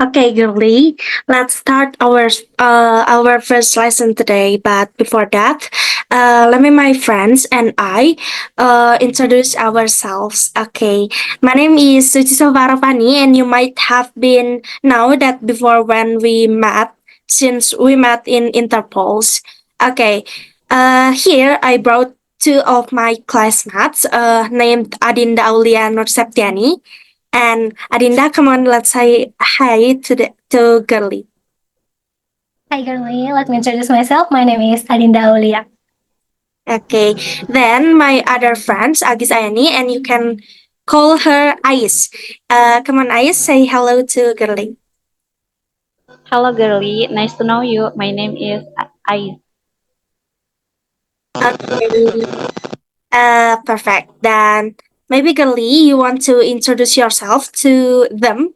Okay, girly, let's start our first lesson today. But before that, let me, my friends and I, introduce ourselves. Okay, my name is Suci Sovarovani, and you might have been know that before when we met, since we met in Interpols. Okay, here I brought two of my classmates, named Adinda Aulia Nur Septiani and Adinda. Come on, let's say hi to Girly. Hi, girly. Let me introduce myself. My name is Adinda Aulia. Okay. Then my other friends, Agis Ayani, and you can call her Ais. Come on, Ais, say hello to Girly. Hello, girly. Nice to know you. My name is Ais. Okay. Perfect. Then maybe Girly, you want to introduce yourself to them?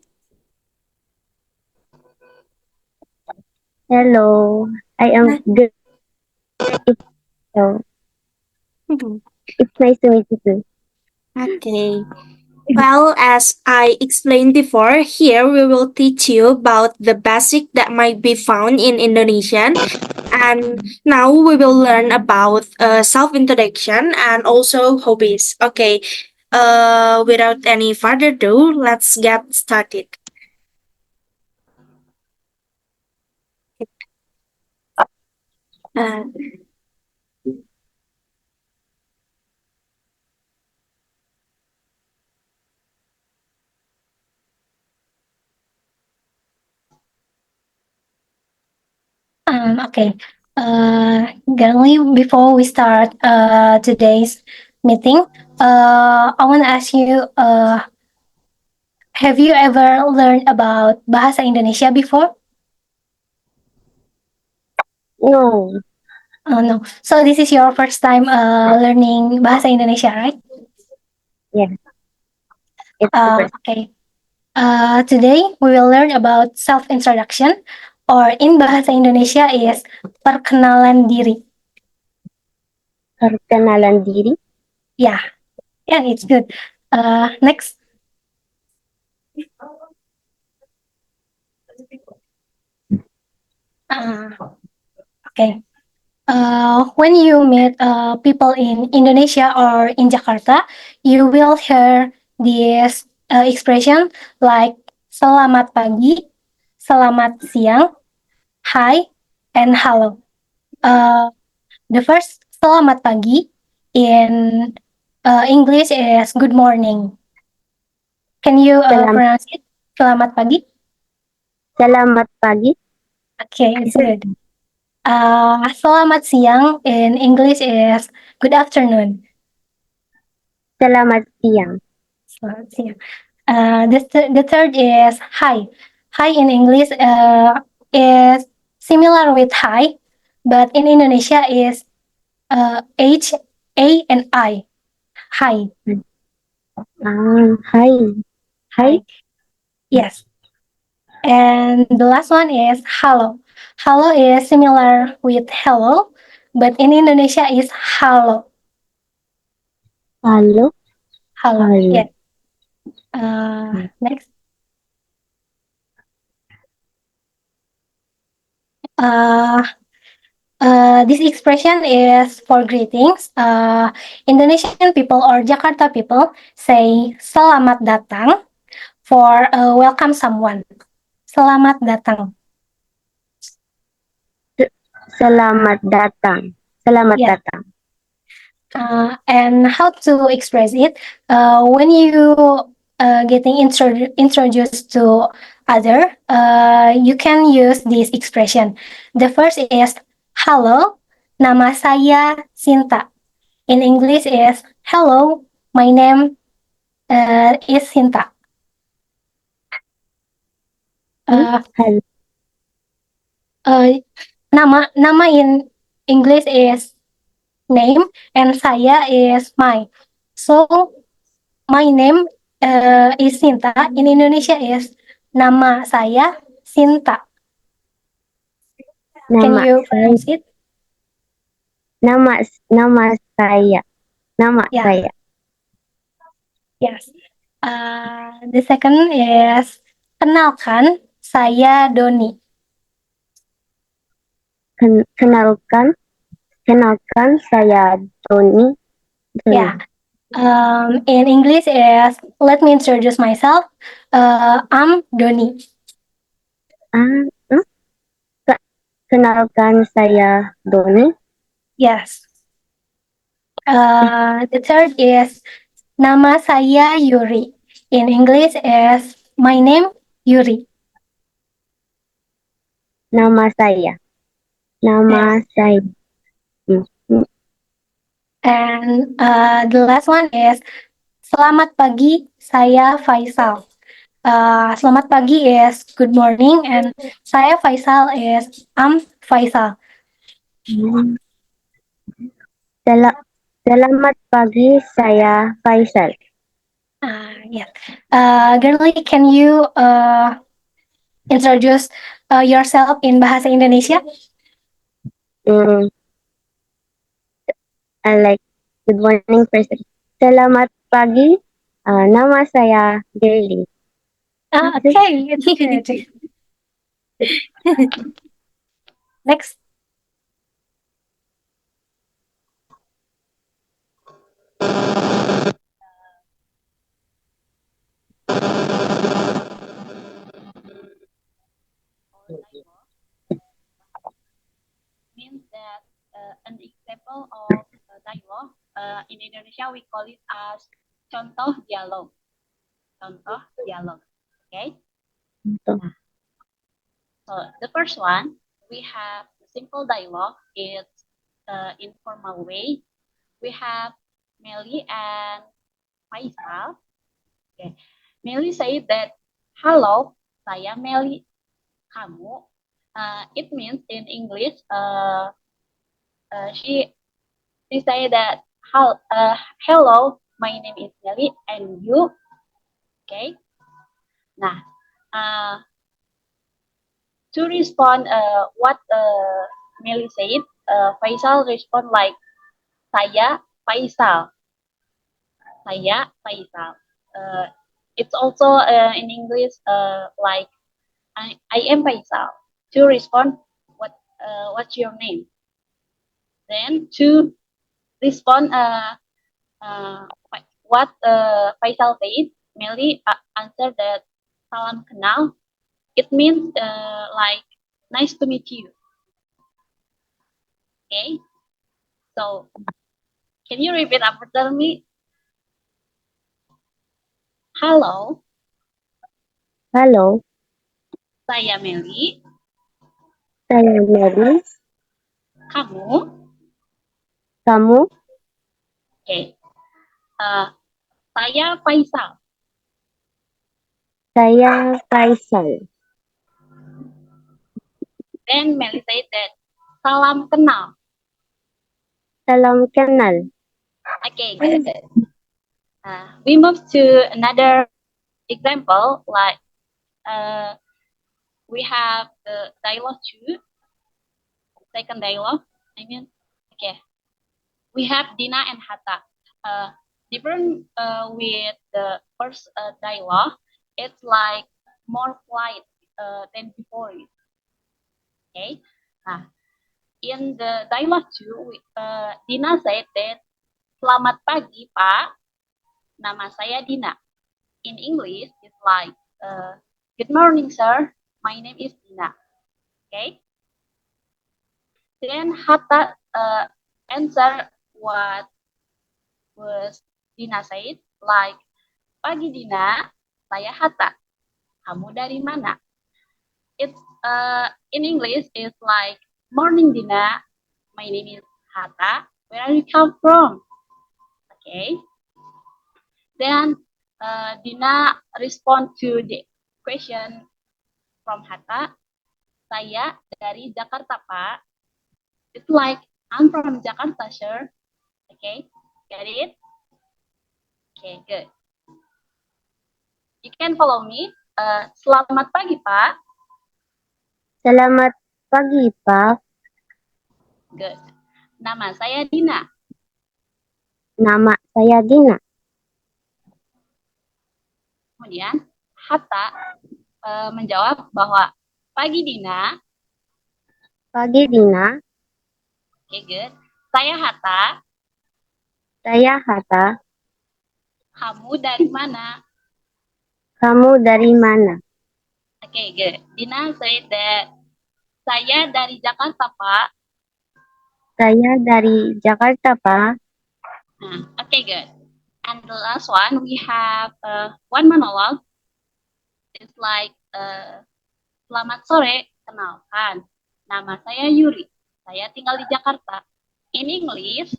Hello, I am good. So Mhm. it's nice to meet you too. Okay. Well, as I explained before, here we will teach you about the basic that might be found in Indonesian. And now we will learn about self introduction and also hobbies. Okay, without any further ado, let's get started. Uh, Okay. Girly, before we start today's meeting, I want to ask you, have you ever learned about Bahasa Indonesia before? No, Oh, no. So this is your first time learning Bahasa Indonesia, right? yeah, it's the first. Okay. Today we will learn about self-introduction, or in Bahasa Indonesia is perkenalan diri. Perkenalan diri. Yeah, yeah, it's good. Next. Uh, okay. When you meet people in Indonesia or in Jakarta, you will hear this expression like selamat pagi, selamat siang, hi, and hello. Uh, the first selamat pagi in English is good morning. Can you Selam, pronounce it? Selamat pagi. selamat pagi. Okay, it's good. Selamat siang in English is good afternoon. Selamat siang. Selamat siang. The third is hi. Hi in English is similar with hi, but in Indonesia is H, A, and I. Hi. Hai, hai. Hi. Yes. And the last one is hello. Hello is similar with hello, but in Indonesia is halo. Halo, Halo. halo. Yeah. Next. Uh, this expression is for greetings. Indonesian people or Jakarta people say selamat datang for welcome someone. Selamat datang. Selamat datang. Selamat Yeah. datang. And how to express it? When you getting introduced to other, you can use this expression. The first is hello, nama saya Sinta. In English is hello, my name is Sinta. Halo. Nama in English is name and saya is my. So my name is Sinta. In Indonesia is nama saya Sinta. Can Nama you saya. pronounce it? Nama saya. Nama Yeah. saya. Yes. The second is kenalkan, saya Doni. Kenalkan, saya Doni. Yeah. In English is let me introduce myself. I'm Doni. Ah, kenalkan saya Doni. Yes. The third is nama saya Yuri. In English is my name Yuri. Nama saya. Hmm, hmm. And the last one is selamat pagi, saya Faisal. Selamat pagi is good morning and saya Faisal is I'm Faisal. Selamat pagi, saya Faisal. Yeah. Girly, can you introduce yourself in bahasa Indonesia? Hmm, I like good morning person. Selamat pagi, nama saya Girly. Okay, it's good. Next. Means that an example of dialogue in Indonesia we call it as contoh dialog. Contoh dialog. Okay. So the first one we have a simple dialogue. It's informal way. We have Meli and Faisal. Okay. Meli said that, "Halo, saya Meli. Kamu?" It means in English, she say that, "Hello, my name is Meli, and you?" Okay. Nah, to respond what Meli said, Faisal respond like, "Saya Faisal. Saya Faisal." It's also in English like, I am Faisal. To respond, what's your name? Then to respond what Faisal said, Meli answered that salam kenal. It means like nice to meet you. Okay. So can you repeat after me? Halo, Halo, saya Meli. saya Mary. Kamu? Kamu? Okay. Saya Faisal. Saya Faisal. Then Meli said that salam kenal. Salam kenal. Okay, good. We move to another example, like we have the dialogue 2, second dialogue. I mean, okay. We have Dina and Hatta. Different with the first dialogue, it's like more polite than before it. Okay. In the dialogue 2, Dina said that, "Selamat pagi, Pak. Nama saya Dina." In English, it's like, "Good morning, sir. My name is Dina." Okay. Then Hatta answer what was Dina said, like, "Pagi Dina, saya Hatta. Kamu dari mana?" It's in English, it's like, "Morning Dina, my name is Hatta. Where are you come from?" Okay. Then Dina respond to the question from Hatta. "Saya dari Jakarta, Pak." It's like, "I'm from Jakarta, sir." Okay, get it? Okay, good. You can follow me. Selamat pagi, Pak. Selamat pagi, Pak. Good. Nama saya Dina. Nama saya Dina. Kemudian Hatta menjawab bahwa pagi Dina. Pagi Dina, Okay, good. Saya Hatta. saya Hatta. Kamu dari mana? Kamu dari mana? Okay, good. Dina said that saya dari Jakarta, Pak. Saya dari Jakarta, Pak. Okay, good. And the last one, we have one monologue. It's like, selamat sore, kenalkan. Nama saya Yuri. Saya tinggal di Jakarta. In English,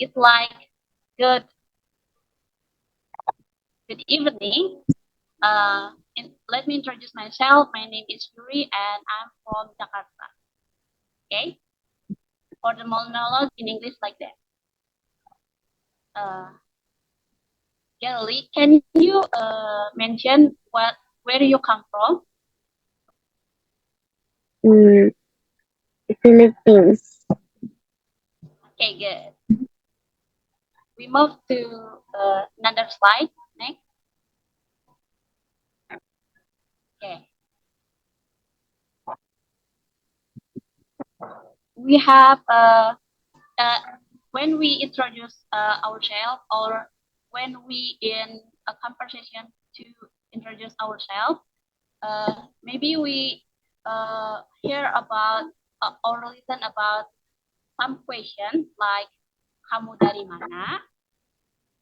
it's like, good evening. Let me introduce myself. My name is Yuri, and I'm from Jakarta. Okay? For the monologue in English, like that. Gerly, can you mention where you come from? Philippines. Okay, good. We move to another slide. Next. Okay. We have when we introduce ourselves, or when we in a conversation to introduce ourselves, maybe we hear about or listen about some question like kamu dari mana,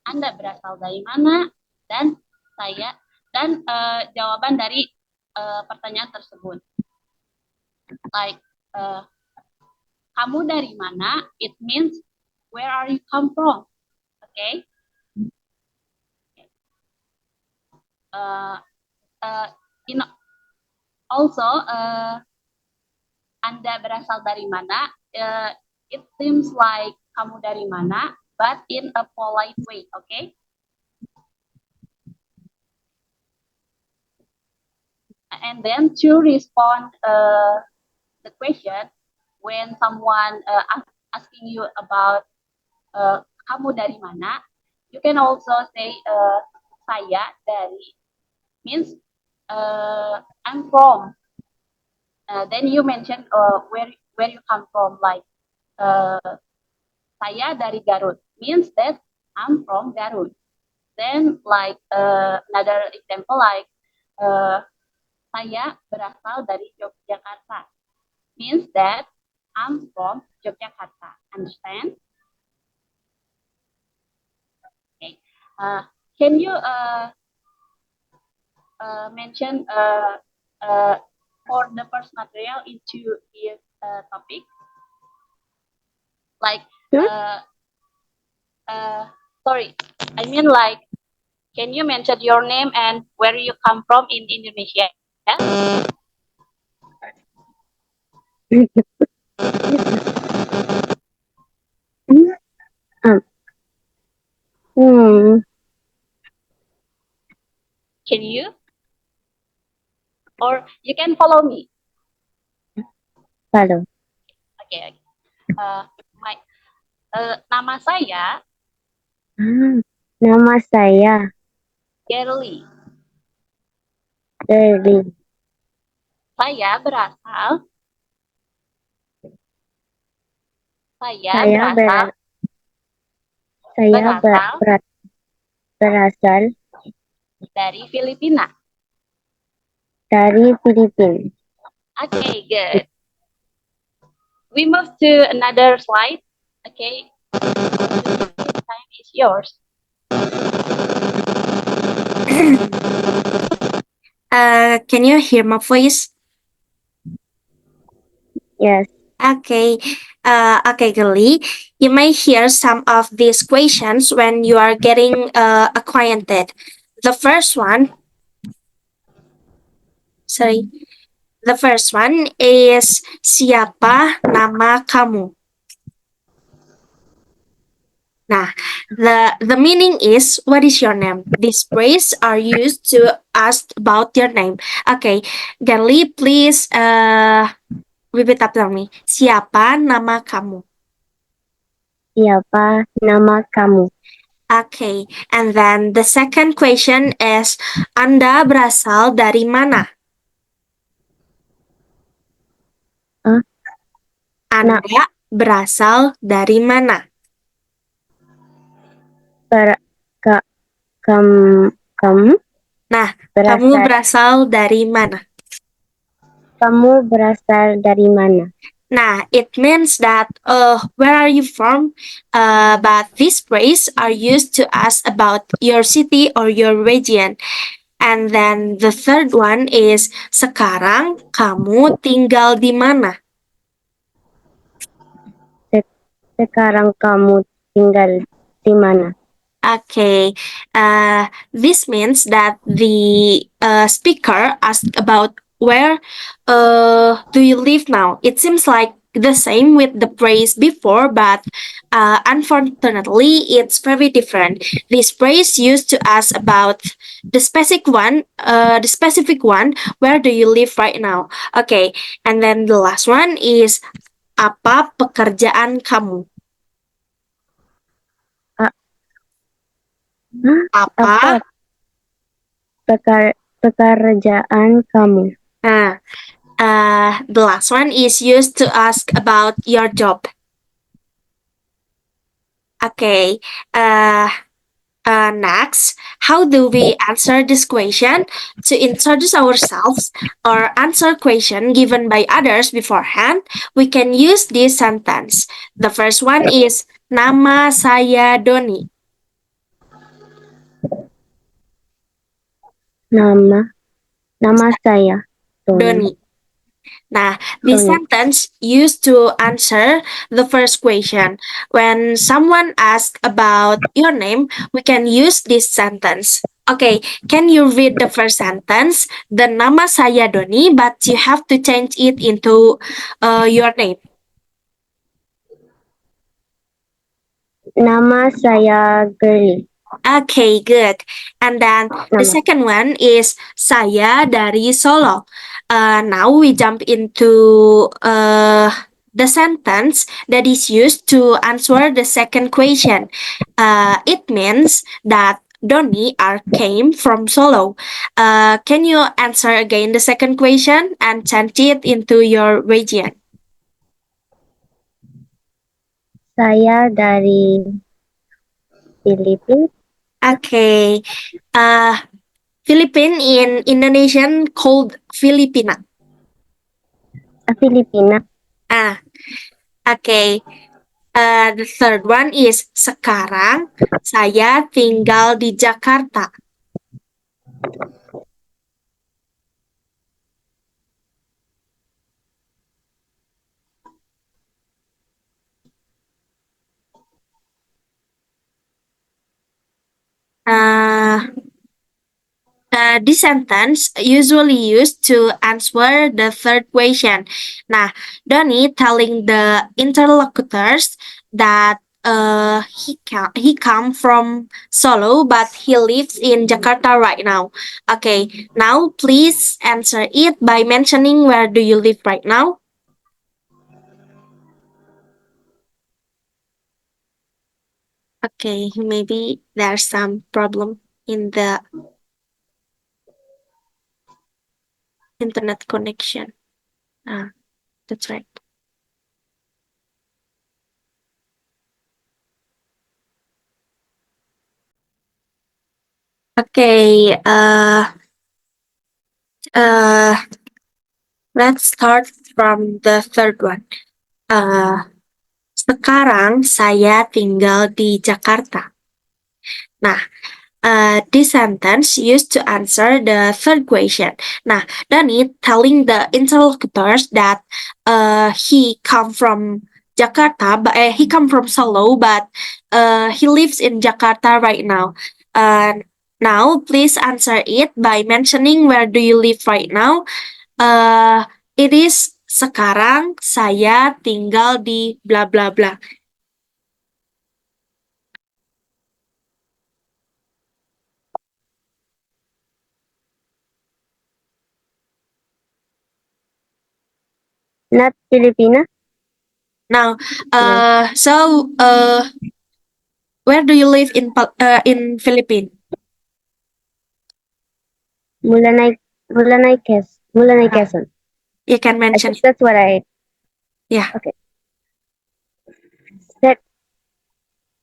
Anda berasal dari mana, dan saya, dan jawaban dari pertanyaan tersebut. Like kamu dari mana, it means where are you come from, okay? Also, Anda berasal dari mana, it seems like kamu dari mana, but in a polite way, okay? And then to respond the question, when someone asking you about kamu dari mana, you can also say saya dari, means I'm from. Then you mention where you come from, like saya dari Garut, means that I'm from Garut. Then like another example, like saya berasal dari Yogyakarta, means that I'm from Yogyakarta. Understand? Okay. Can you mention for the first material into this topic? Like, sorry, I mean like, can you mention your name and where you come from in Indonesia? Can you? Or you can follow me. Follow. Okay. Nama saya Nama saya Gerly. Derly. Saya berasal berasal dari Filipina. Dari Filipina. Okay, good. We move to another slide. Okay. Time is yours. Can you hear my voice? Yes. Okay. Okay, Gili. You may hear some of these questions when you are getting acquainted. The first one, the first one is siapa nama kamu? Nah, the meaning is what is your name? These phrases are used to ask about your name. Okay, Gili, please repeat after me. Siapa nama kamu? Siapa nama kamu? Okay, and then the second question is, Anda berasal dari mana? Ah, Anda berasal dari mana? per, ka, kam, kamu Nah, kamu berasal dari mana? kamu berasal dari mana? Nah, it means that where are you from? But this phrase are used to ask about your city or your region. And then the third one is, sekarang kamu tinggal di mana? Sekarang kamu tinggal di mana? Okay, this means that the speaker asked about where do you live now. It seems like the same with the phrase before, but unfortunately, it's very different. This phrase used to ask about the specific one. Where do you live right now? Okay, and then the last one is, apa pekerjaan kamu? Apa? Pekerjaan kamu? Nah, the last one is used to ask about your job. Okay. Next, how do we answer this question? To introduce ourselves or answer question given by others beforehand, we can use this sentence. The first one is, nama saya Doni. Nama saya Doni. Nah, this Doni. sentence used to answer the first question. When someone asks about your name, we can use this sentence. Okay, can you read the first sentence? The nama saya Doni, but you have to change it into your name. Nama saya Girly. Okay, good. And then the Nama. second one is, saya dari Solo. Now we jump into the sentence that is used to answer the second question. It means that Doni came from Solo. Can you answer again the second question and change it into your region? Saya dari Filipina. Okay. Philippine in Indonesian called Filipina. Filipina. Okay. The third one is, sekarang saya tinggal di Jakarta. This sentence usually used to answer the third question. Nah, Doni telling the interlocutors that he come from Solo, but he lives in Jakarta right now. Okay, now please answer it by mentioning where do you live right now. Okay, maybe there's some problem in the internet connection. That's right. Okay, let's start from the third one. Sekarang saya tinggal di Jakarta. Nah, this sentence used to answer the third question. Nah, Dani telling the interlocutors that he come from Jakarta, but he come from Solo, but he lives in Jakarta right now. Now, please answer it by mentioning where do you live right now. It is, sekarang saya tinggal di bla bla bla. Not Filipina. Now, Where do you live in Philippines? Mulanay, Quezon. You can I mention. guess that's what I. Yeah. Okay. Se-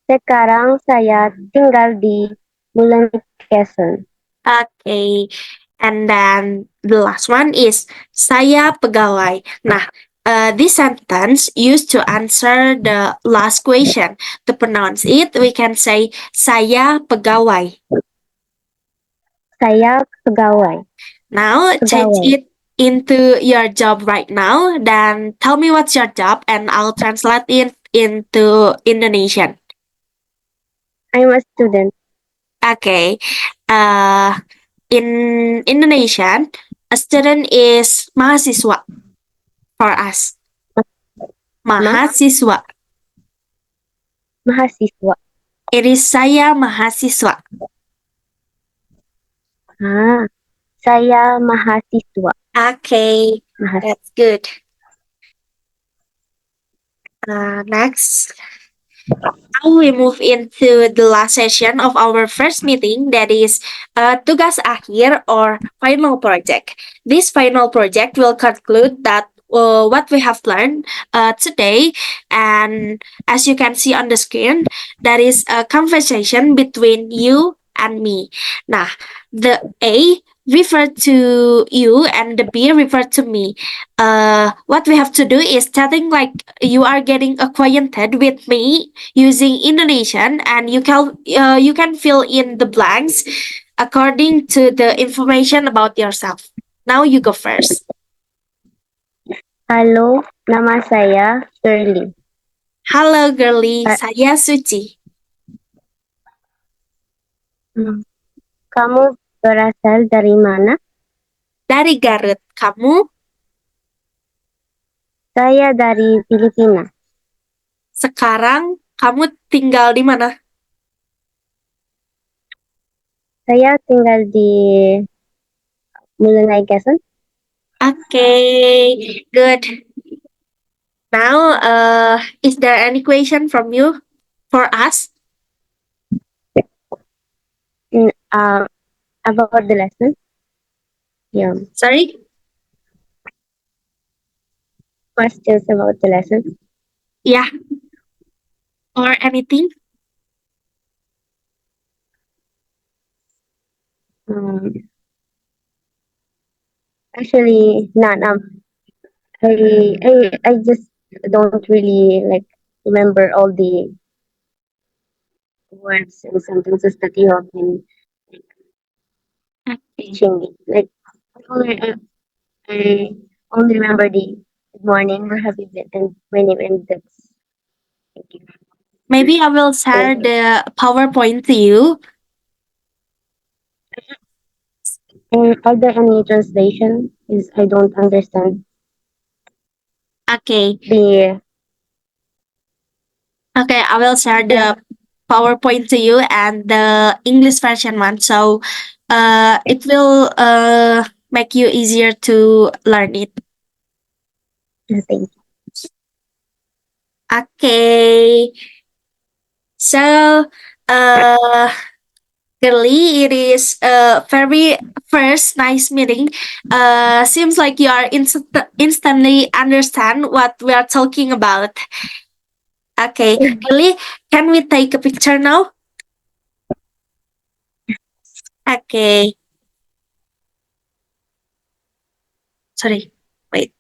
Sekarang saya tinggal di Mulanay, Quezon. Okay. And then the last one is saya pegawai. Nah, this sentence used to answer the last question. To pronounce it, we can say saya pegawai. Saya pegawai. Now, change Pegawai. it into your job right now. Then tell me what's your job, and I'll translate it into Indonesian. I'm a student. Okay. In Indonesian, a student is mahasiswa for us. Mahasiswa. Mahasiswa. It is saya mahasiswa. Saya mahasiswa. Okay, Mahasiswa. that's good. Next, now we move into the last session of our first meeting, that is tugas akhir or final project. This final project will conclude that what we have learned today, and as you can see on the screen, that is a conversation between you and me. Nah, the A refer to you and the B refer to me. What we have to do is telling like you are getting acquainted with me using Indonesian, and you can fill in the blanks according to the information about yourself. Now you go first. Halo, nama saya Shirley. Halo girly, saya Suci. Kamu berasal dari mana? Dari Garut. Kamu? Saya dari Filipina. Sekarang kamu tinggal di mana? Saya tinggal di Mulanay, Quezon. Okay, good. Now, is there any question from you for us? About the lesson. Yeah. Sorry? Questions about the lesson. Yeah. Or anything? Actually, none. I just don't really like remember all the words and sentences that you have been Okay. teaching me. Like I only remember the good morning, where have you been, and my name, and that's. Thank you. Maybe I will share the PowerPoint to you. And are there any translation? Is I don't understand Okay. the. Okay, I will share the PowerPoint to you and the English version one. So it will make you easier to learn it. Thank you. Okay. So Girly, it is a very first nice meeting. Seems like you are instantly understand what we are talking about. Okay, Girly, can we take a picture now? Okay. Sorry. Wait.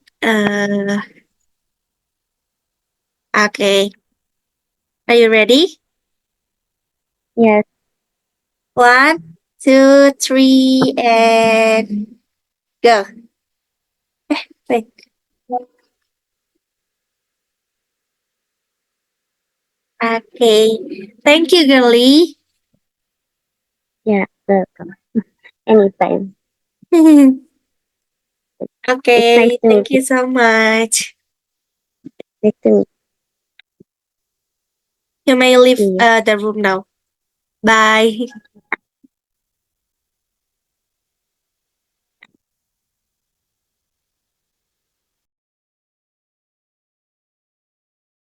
Okay. Are you ready? Yes. 1, 2, 3, and go. Wait. Okay. Thank you, Girly. Yeah. Welcome. Anytime. Okay. Nice to Thank meet you so much. Nice to meet You may leave you. the room now. Bye.